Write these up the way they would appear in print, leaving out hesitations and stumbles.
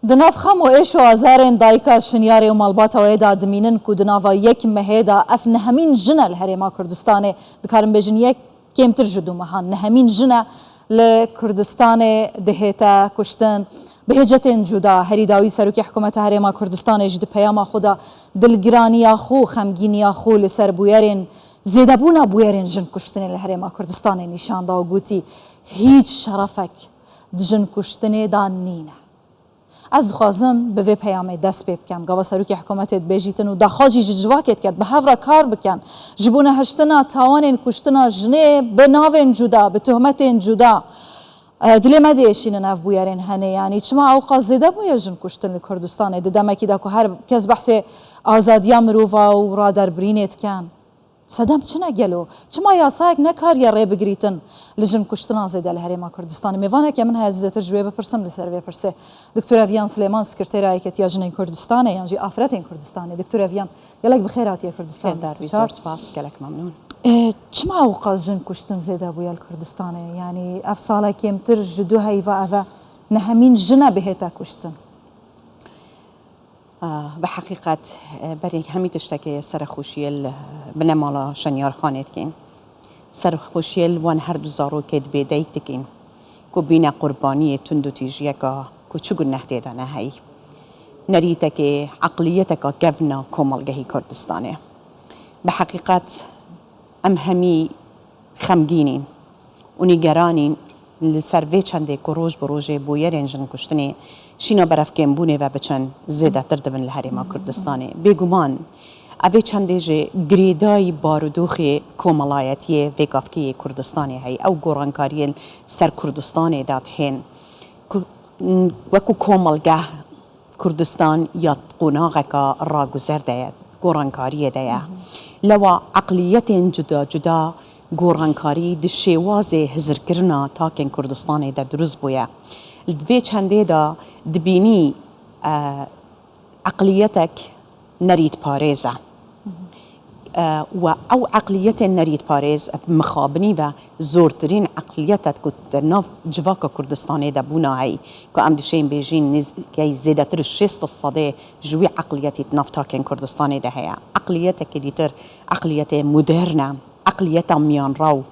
دناف خم و ایش و آزارین دایکا شنیاری و مالبات و ایدا دمینن کو دناوا یک مهیدا اف نهمین جنه لهریما کردستان دکارم بجن یک کمتر جدو مهان نهمین جنه لکردستان دهیتا کشتن بهجتین جدا هریداوی سروکی حکومت هریما کردستان جد پیاما خدا دلگرانی خو خمگینی خو لسر بویرین زیده بونا بویرین جن کشتن لهریما کردستان نشان دا و گوتی هیچ شرفک جن کشتن دان نینه. از خوازم به وی پیام دست پی بکم گاوا سروکی حکومتت بیجیتن و داخاجی جواکت کرد به هفرا کار بکن جبونه هشتنا تاوانین کشتنا جنه به ناوین جدا به تهمتین جدا دلی مدیشین ناف بویارین هنه یعنی چما اوقات زیده بویا جن کشتن کردستان ددمکی دا که هر کس بحث آزادیا مروفا و را در برینت کن صدام چنه گلو چما یاسایک نکاریا ری بگریتن لجن کشتنا زیده لهریما کردستان میوانه که من هزیده تجربه بپرسم لسر بپرسه دکتور اویان سلیمان سکرتیر ایکت یاجن کردستان یعنی آفرین کردستان دکتور اویان یلک بخیراتی کردستان در بسیار سپاس گلک ممنون چما اوقات جن کشتن زیده بویا کردستان یعنی افساله کمتر جدو هیوا اوا نهمین جنه بهتا کشتن به حقیقت برای همی تشتکی سرخوشیل بنمالا شنیار خانت کن سرخوشیل وان هر دو زارو کد بیدایک تکین کو بین قربانی تندو تیجیه که چگو نهده دانه هی نریتک عقلیتک گفنا کمالگهی کردستانه به حقیقت ام همی خمگینین و نگرانین لسروی چنده که روز بروژه بویرین جن کشتنی شینا برف کمبونه و بچن زیده تر دبن لحریما کردستانه بگومان اوی چنده جه گریدای بارودوخی کومالایتی ویگافکی کردستانه هی او گورانکاری سر کردستانه داد هین وکو کومالگه کردستان یا قناغه که را گذر دید گورانکاری دید لوا عقلیت جدا جدا گورانکاری د شواز هزر کرنا تاکن کردستان در دروز بویا دوی چنده دا دبینی عقلیتک نرید پاريزة و او عقلیت نرید پاريز مخابنی و زورترین عقلیتت که ناف جواک کردستان دا بونایی که ام دشین بیجین که زیده تر 6% جوی عقلیتی ناف تاکن کردستان دا هیا عقلیتک دیتر عقلیت مدرنه عقليتها ميان راو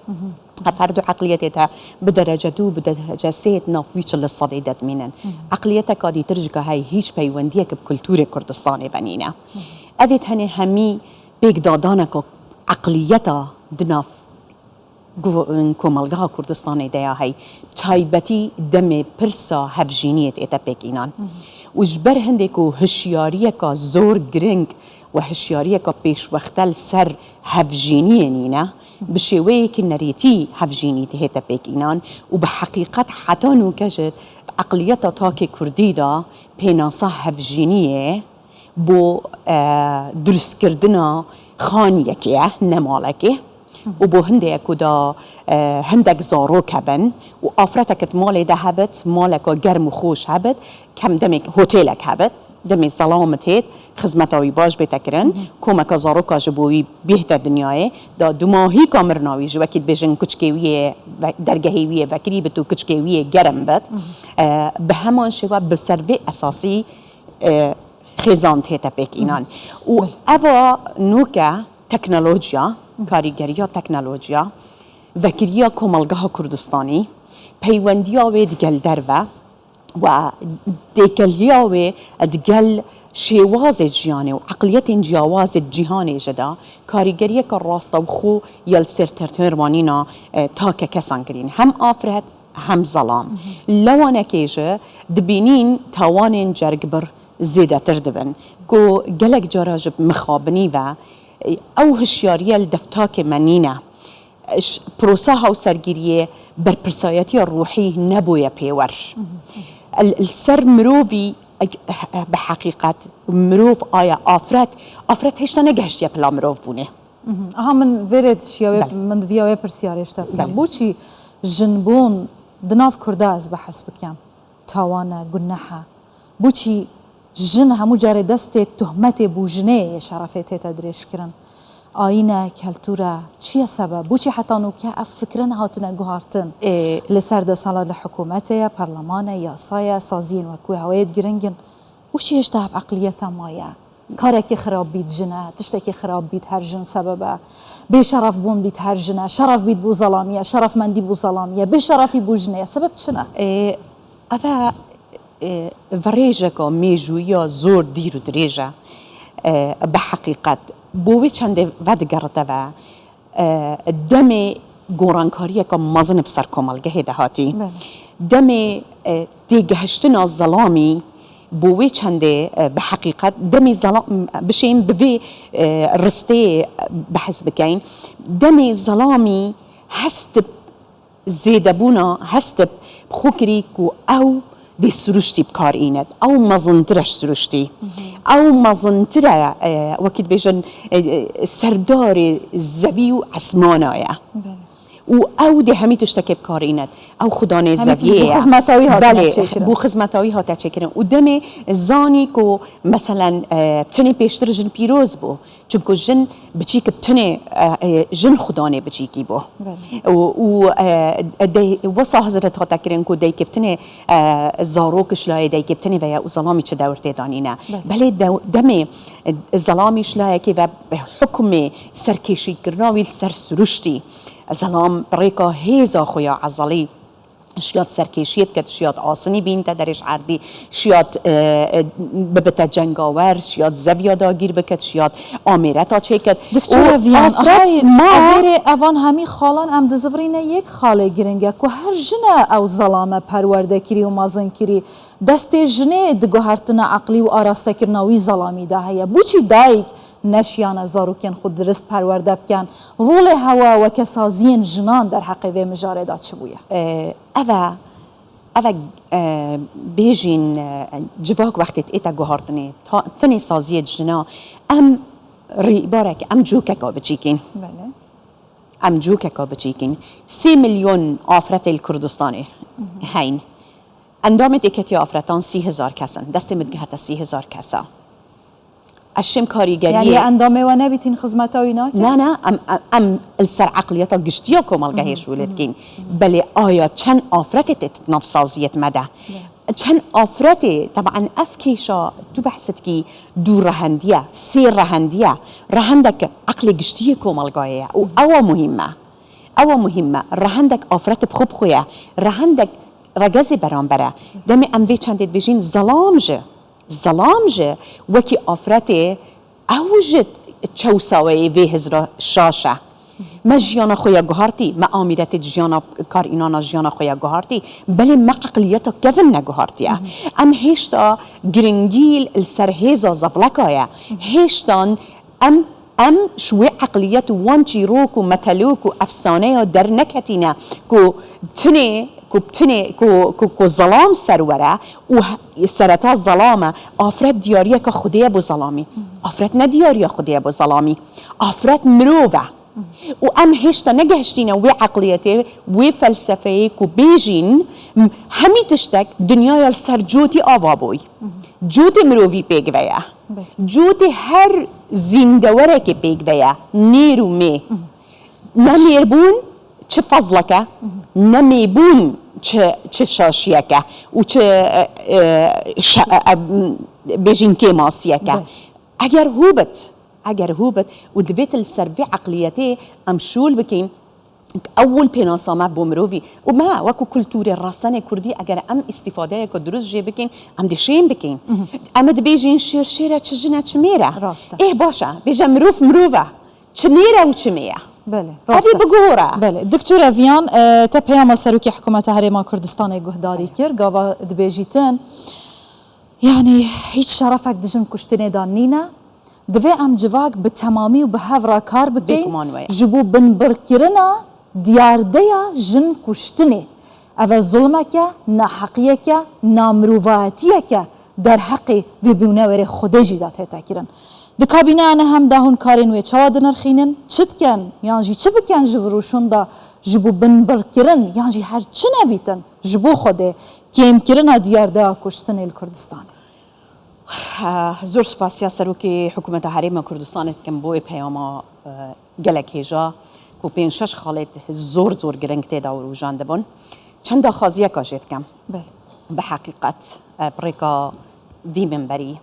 هفردو عقليتها بدرجة دو بدرجة سيد نافويش للصديدة منن عقليتها قادي ترجع هاي هيش بيونديك بكولتورة كردستاني بنينا أبيت هني همي بيك دادانك عقليتها دناف كومالغا كردستاني ديا هاي تايبتي دم برسا هفجينيت إتا بيكينان وجبر هندكو هشياريك زور جرينك و هشیاریه که پیش وقتل سر هفجینی نینه بشوی که نریتی هفجینی تهت پیکینان و به حقیقت حتی نوکجد عقلیت تاک کردی دا پیناسا هفجینیه بو درست کردنا خانیکیه نمالکه و بو هنده کدا هندک زارو کبن و آفرتکت مال ده هبت مالکا گرم و خوش هبت کم دمک هتلک هبت دمی سلامت هید خدمتاوی باش بتکرن کمک زارو کاجبوی بهتر دنیای دا دماهی کامرناوی جو وکید بجن کچکیویه درگهیویه وکری بتو کچکیویه گرم بد به همان شوا بسروی اساسی خزانت هیتا پیک اینان و اوا نوکه تکنولوژیا کاریگریا تکنولوژیا وکریا کمالگاه کردستانی پیوندیا و دگل درو و دگلیا و دگل شواز جیانه و عقلیت جواز جهان جدا کاریگری که راست و خو یل سر ترتمرمانینا تا که کسان کرین هم آفرد هم ظلام لوانه کیجه دبینین توانین جرگبر زیده تر دبن کو گلک جاراجب مخابنی و او هشیاریه الدفتاک منینه پروسه و سرگیریه برپرسایتی روحی نبویه پیور السر مروفي بحقيقة مروف آية آفرت هشتا نگهشت يا بلا مروف بونه من ورد شياوي من فياوي برسياري اشتا بكم بوشي جنبون دناف كرداز بحس بكم تاوانا قناحا بوشي جن همو جاري دستي تهمتي بو جنيه شرفيتي تدريش كرن آینه کلتوره چیه سبب بوچی حتی نوکه اف فکرن هاتنه گوهارتن لسر ده سالا لحکومت یا پرلمان یا سایه سازین و کوی هوایت گرنگن بوچی هشته اف عقلیت مایه کارکی خراب بید جنه تشتکی خراب بید هر جن سببه به شرف بون بید هر جنه شرف بید بو ظلامیه شرف مندی بو ظلامیه به شرفی بو جنه سبب چنه؟ اوه ورێژە کە مێژوویە زۆر دیر و درێژە بە حقیقت بۆوێ چەندێ ڤەدگەڕتەوە دەمێ گۆڕانکاریەکە مەزن بسەر کۆمەڵگەهێ دەهاتی دەمێ تێگەهشتنا زەڵامی بۆوێ چەندێ بە حقیقت دەمێ بشین بڤێ ڕستێ بەحس بکەین دەمێ زەڵامی هەست زێدەبوونا هەست بخۆکری و ئەو دي سروشتي بكار إينت أو مزنترش سروشتي أو مزنترة وكيد بيجن سردار زويو عسمانايا او دي همي تشتكي بكار إينت أو خداني زوية بو خزمتاوي هاتا بو خزمتاوي هاتا تشكرن ودمي زاني كو مثلا بتني بيشتر جن بيروز بو چونكو جن بچيك بتني جن خداني بچيكي بو و دي وصا حضرت هاتا كرن كو دي كبتني زاروكش لاي دي كبتني ويا وظلامي چه دورتي دانينا بلي دمي ظلامي شلاي كي حكمي سركيشي كرناوي سر سروشتي زلام بريكا هيزا خويا عزالي شيات سركيشي بكت شيات آسني بينتا درش عردي شيات ببتا جنگاور شيات زويا داگير بكت شيات آميرتا چيكت دكتورة فيان هاي اويري اوان همي خالان ام دزورينه يك خاله گرنگه كو هر جنه او ظلامه پرورده كري و مازن كري دست جنه دگوهرتنا عقلي و آراسته کرناوي ظلامی ده هيا بوچي دايك نشیان زاروکن خود درست پرورده بکن رول هوا و کسازین جنان در حق و مجارده چه بویه؟ اوه بیجین جواک وقتی ایتا گوهارتنی تنی سازی جنا ام ریبارک ام جوکه کا بچیکین ام جوکه کا بچیکین 3 میلیون آفرت الکردستانی هین اندامت اکتی آفرتان 30,000 کسن دست مدگهت 30,000 کسا الشم كاريجريه يعني اندامه و نبيتين خدمتا ويناك نا ام السر عقليتا گشتياكم الگهش ولدكين بل آيا چن آفرتت تتنفسازيت مده چن آفرته طبعا افكيشا تو بحثت كي دو رهنديه سير رهنديه رهندك عقل گشتيكم الگايه او مهمه رهندك آفرت بخوب خويا رهندك رجزي برانبره دمي ام في چندت بيجين ظلامجه وكي آفرته اوجد چوساوي في هزرا شاشه ما جيانا خويا گوهارتي ما آميرت جيانا كار إنانا جيانا خويا گوهارتي بل ما عقليتا كفن گوهارتيا ام هشتا گرنگيل السرهيزا زفلكايا هشتان ام شوي عقليات وانشي روكو متلوكو افسانه در نكتينا كو تني کو ظلام سروره و سرتا ظلامه آفرت دیاریه که خدای بو ظلامی آفرت ندیاریه خدای بو ظلامی آفرت مروه و ام هشتا نگهشتینه و عقلیته و فلسفه کو بیجین همی تشتک دنیای سر جوتی آوا بوی جوتی مرووی پیگویه جوتی هر زندوره که پیگویه نیرو می نمیربون چه فضلکه نمیبون چه شاشیکه و چه بیجین که ماسیکه اگر هوبت و دویت السروی عقلیتی امشول بکیم اول پیناسامه بومروی و ما وکو کلتور راسن کردی اگر ام استفاده که درست جه بکین ام دشیم بکین ام بیجین شیره چه جنه چه میره راسته باشه بیجه مروفه چه میره و چه میره بله راسته بگوره بله دکتور ویان تا پیام سروکی حکومت هرما کردستان گهداری کر گاوا دبیجیتن یعنی هیچ شرفک دجن کشتنه دانینا دوی ام جواک به تمامی و به هفرا کار بکن جبو بنبرکرنا دیاردیا جن کشتنه او ظلمک ناحقیک نامرواتیک در حق وی بونور خود جیدات هتا کرن دکابینه آنها هم دهون کارین و چواد نرخینن چت کن یعنی چه بکن جبروشون دا جبو بنبر کرن یعنی هر چه نبیتن جبو خوده کیم کرن دیارده کشتن الکردستان زور سپاسیا سروکی حکومت هرما کردستان کم بوی پیاما گلک هیجا کو پین شش خالت زور گرنگ تیدا و روژان دبون چند خازیه کاشید کم بله به حقیقت برکا وی منبری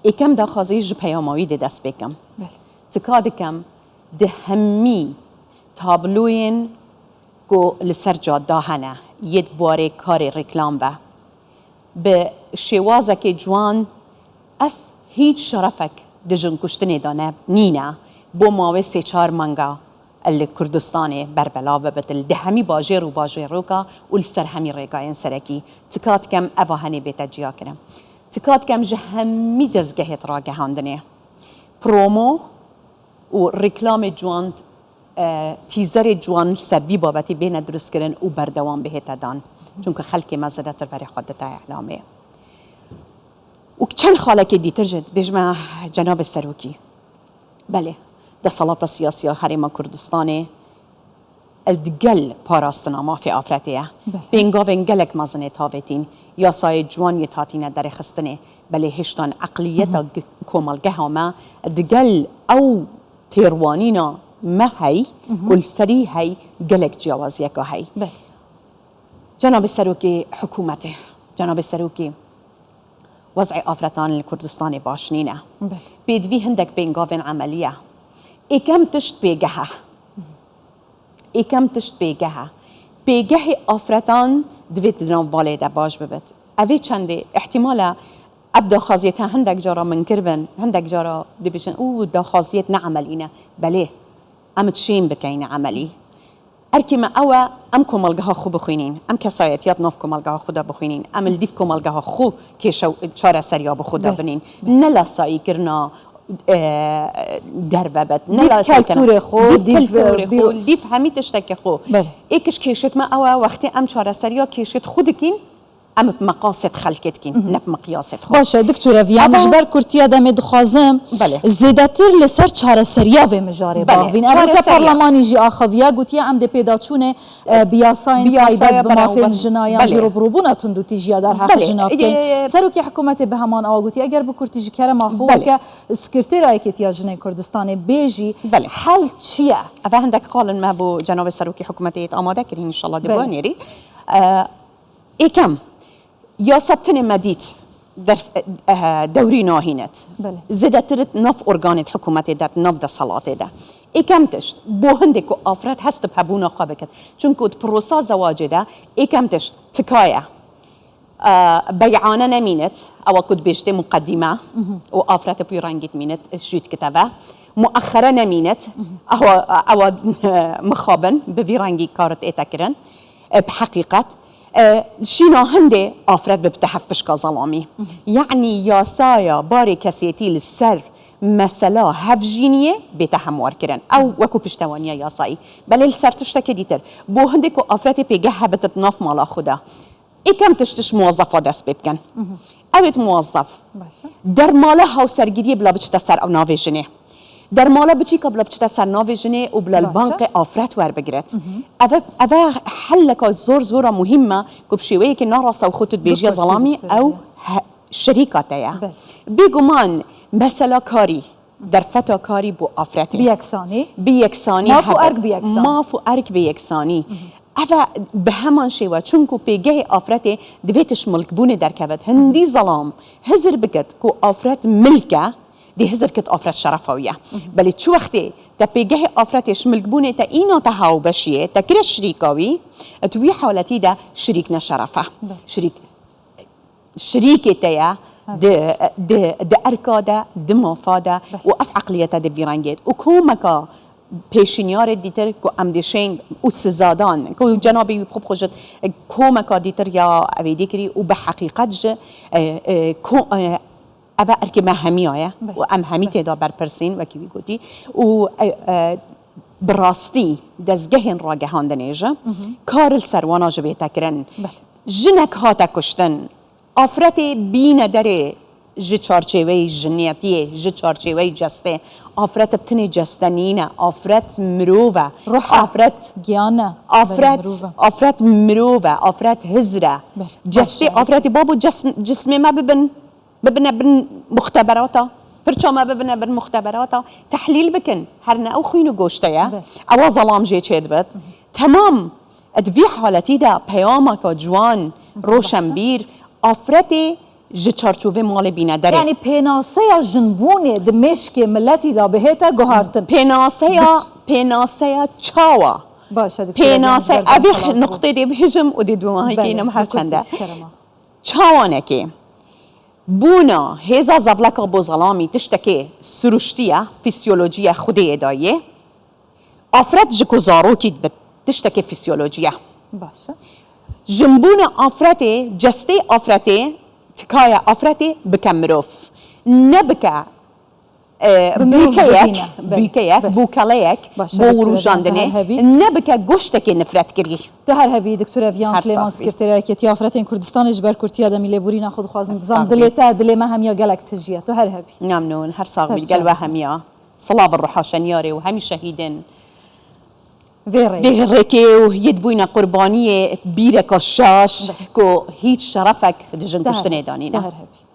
ایکم دا خازی جو پیامایی ده دست بکم بله تکاد کم ده همی تابلوین کو لسر جاده هنه ید باره کار رکلام به شوازه که جوان اف هیچ شرفک دجن کشتنی دانه نینه بو ماوه 3-4 منگا اللي كردستاني بربلا وبتل ده همي باجير وباجيروكا والسر همي ريقاين سركي تكات كم أفا هني بيتا جيا كرم تكات كم جهمي دزگهت راقه هاندني برومو وريكلام جوان تیزر جوان سروی بابتی بین درست کردن و بردوام بهت دان چون که خلک مزده تر برای خودت اعلامه و چند خاله که دیتر جد بجمع جناب سروکی بله ده صلاة سیاسی حریم کردستان الدگل پاراستنا ما فی آفرتیه بینگا وینگلک مزنه تاوتین یا سای جوان یتاتینه در خستنه بله هشتان عقلیتا کمالگه همه الدگل او تیروانینا ما هی والسری هی گلک جوازیه که هی جناب سروکی حکومته جناب سروکی وضع آفرتان الكردستان باشنینه بیدوی هندک بینگاوین عملیه ایکم تشت بیگه بیگه آفرتان دوید دنام باله ده باش ببت اوی چنده احتمالا ابدا خازیت هندک جارا منکر بن هندک جارا ببیشن او دا خازیت نعملینه بله ام تشیم بکین عملی ارکی ما اوه ام کمالگاه خو بخوینین ام کسایتیات ناف کمالگاه خدا بخوینین ام الدیف کمالگاه خو که چاره سریا بخدا بنین نلا سایی کرنا در وبت نلا کلتور خو دیف همی تشتک خو ایکش کشت ما اوه وقتی ام چاره سریا کشت خودکین ام مقاصد خلقت کین نه مقیاست خود باشه دکتوره ویان جبر کورتیا دم دخوازم زیادتر لسر چاره سریا و مجاره باوین امریکا پارلمانی جی آخویا گوتیا ام ده پیدا چونه بیاساین تایبت بمافین جنایا جی روبروبونا تندو تیجیا در حق جناب کن سرو که حکومت به همان آوا گوتیا اگر بکورتی جی کرم آخوا که سکرتیرای کتیا جنای کردستان بیجی حل چیه؟ اوه هندک قالن ما بو جناب سروکی حکومتیت آماده کرین انشالله دبوانیری ایکم یا سبتن مدیت در دوری ناهینت زده ترت نف ارگانت حکومت داد نف ده صلاته ده ایکم تشت بو هنده که آفراد هست بهبونا خواه بکد چون که پروسا زواج ده ایکم تشت تکایه بیعانه نمینت او کد بیشته مقدمه و آفراد پیرانگیت مینت شوید کتابه مؤخره نمینت او مخابن بویرانگی کارت ایتا کرن بحقیقت شینا هنده آفراد ببتحف بشکا ظلامی یعنی یاسایا باری کسیتی لسر مثلا هفجینیه بتحموار کرن او وکو پشتوانیه یاسایی بله لسر تشتک دیتر بو هنده که آفراد پیگه هبتت ناف مالا خدا ای کم تشتش موظفه دست ببکن اوید موظف در مالا هاو سرگیری بلا بچتا سر او ناوی جنه در مالا بچی قبل بچتا سر ناوی جنه و بلا البانق آفرات ور بگرد اوه حلکا زور مهمه کبشیوهی که ناراسا و خودت بیجی ظلامی او شریکاتیا بگمان مثلا کاری در فتا کاری بو آفرته بیکسانی مافو ارک بیکسانی اوه به همان شیوه چونکو پیگه آفرته دویتش ملک بونه در کود هندی ظلام هزر بگد که آفرت ملکه دي هزر كت أفراد شرفوية بل شو وقتي تبيجه أفرادش ملكبونة تأينا تهاو بشيء تكره شريكاوي توي حالتي ده شريكنا شرفه شريكة تيا د أركاده د مفاده وأف عقليته د بيرانجيت وكومكا پیشنیار دیتر کو امدشین او سزادان کو جنابی خوب خوشت کومکا دیتر یا اویدی کری و به حقیقت ج اوه ارکی ما همی آیا و ام همی تیدا برپرسین و کیوی گوتی و براستی دزگهین را گهاندن جه کار السروانا جبه تکرن جنک ها تکشتن آفرت بین داره ج چارچوی جنیتیه ج چارچوی جسته آفرت بتنی جستنینه آفرت مروه آفرت گیانه آفرت مروه آفرت هزره جسته آفرت بابو جسم ما ببن مختبراتا پرچما ببنە بر مختبراتە تحلیل بکن هەرنە ئەو خوین و گۆشتەیە بله. ئەوە زەڵام جێ چێت بێت تەمام ئەدوی حالەتیدا پەیامەکە جوان ڕۆشنبیر ئافرەتێ ji çarçovê malê bînederê. Yani pênaseya jinbûnê di mêşkê milletî da bihête guhartin. Pênaseya çawa. Baş hadi. Pênase evê nuqtê dê bihêjim û dê dûmahekînim her çende. Çawanekê bûna hêza zevleka bo zelamî tiştekê siruştiye fîsyolojiya xwedê da ye. Afret ji ku zarokî dibit tiştekê fîsyolojiya. Baş. Jinbûna afretê cestê afretê tikaya afretê bike mirov. Ne bike büyükeyek, bûkeleyek, bo rûjandinê, ne bike goştekê nifretkirî. Tu her hebî Diktor Eviyan Her Slêman safî. Sekreteriyeketî Afretên Kurdistanê ji ber kurtiya demî lêborîna xwe dixwazim bizan safî. dilê te dilê me hemiya gelek tijiye. Tu her hebî. Memnûn, her sax Ser gel ve hemiya. Salav ruha şenyarê û hemî şehîdin. Vêrê. Vêrekê û yed bûyne qurbaniyê bîreka şaş ku hiç şerefek dijin Tu her kuştinê hebî. danîne. Tu her hebî.